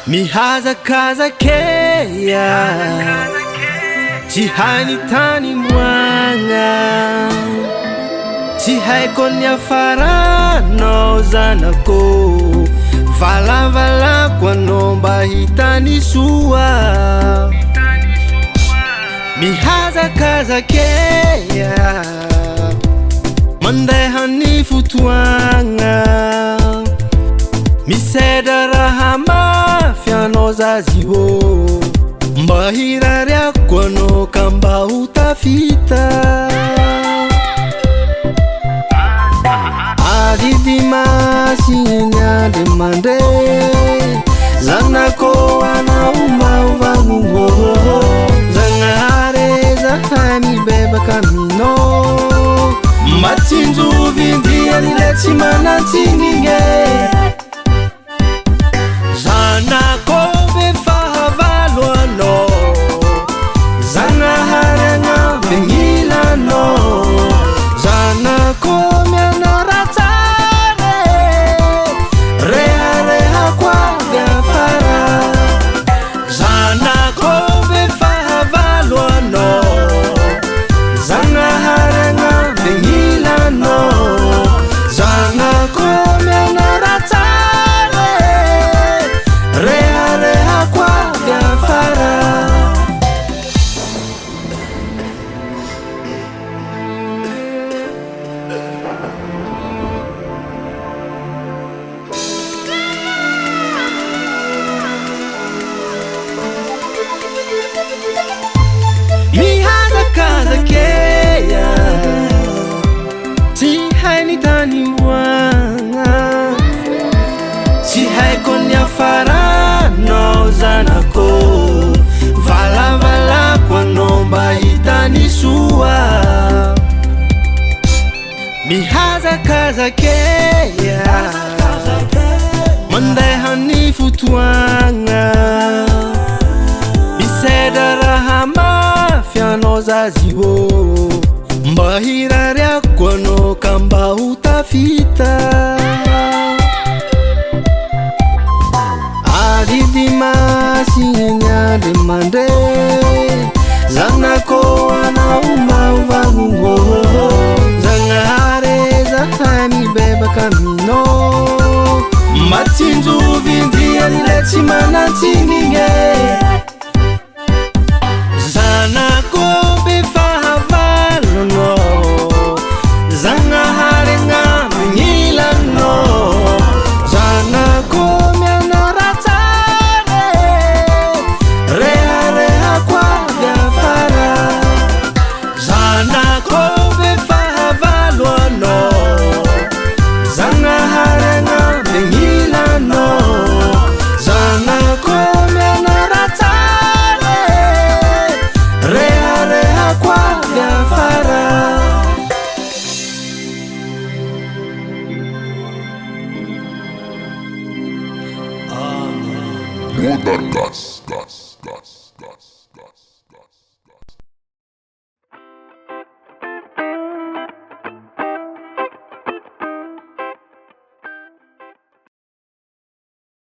Mihazakazakeya tsy hainy tany moagna, tsy haiko ny afaranao zanako, valavalako anao mba hitany soa. Mihazakazakeya mandeha ny fotoagna, misedra raha mafy anao zazy hô, mba hirariako anao ka mba ho tafita. Adidimasy ny andro mandeha, zanako anao mba hovagnogno, Zagnahary zahay mibebaka aminao, matsinjo vindiany le tsy manantsinigny. Zanako be fahavalo anao, Zagnahary agnampy anao, zanako mianara tsara, reharehako avy afara. Zanako be fahavalo anao, Zagnahary agnampy anao, zanako mianara tsara, reharehako avy afara. Mihazakazakeya tsy hainy tany moagna, tsy haiko ny afaranao zanako, valavalako anao mba hitany soa. Mihazakazakeya mandeha ny fotoagna, misedra raha mafy anao zazy hô, mba hirariako anao ka mba ho tafita. Adidimasy ny andro mandeha, zanako anao mba hovagnogno, Zagnahary zahay mibebaka aminao, matsinjo vindiany le tsy manantsinigny. Zanako be fahavalo anao, Zagnahary agnampy anao, zanako mianara tsara, reharehako avy afara. Zanako be fahavalo anao, Zagnahary agnampy anao, zanako mianara tsara, reharehako avy afara. Modern Gas.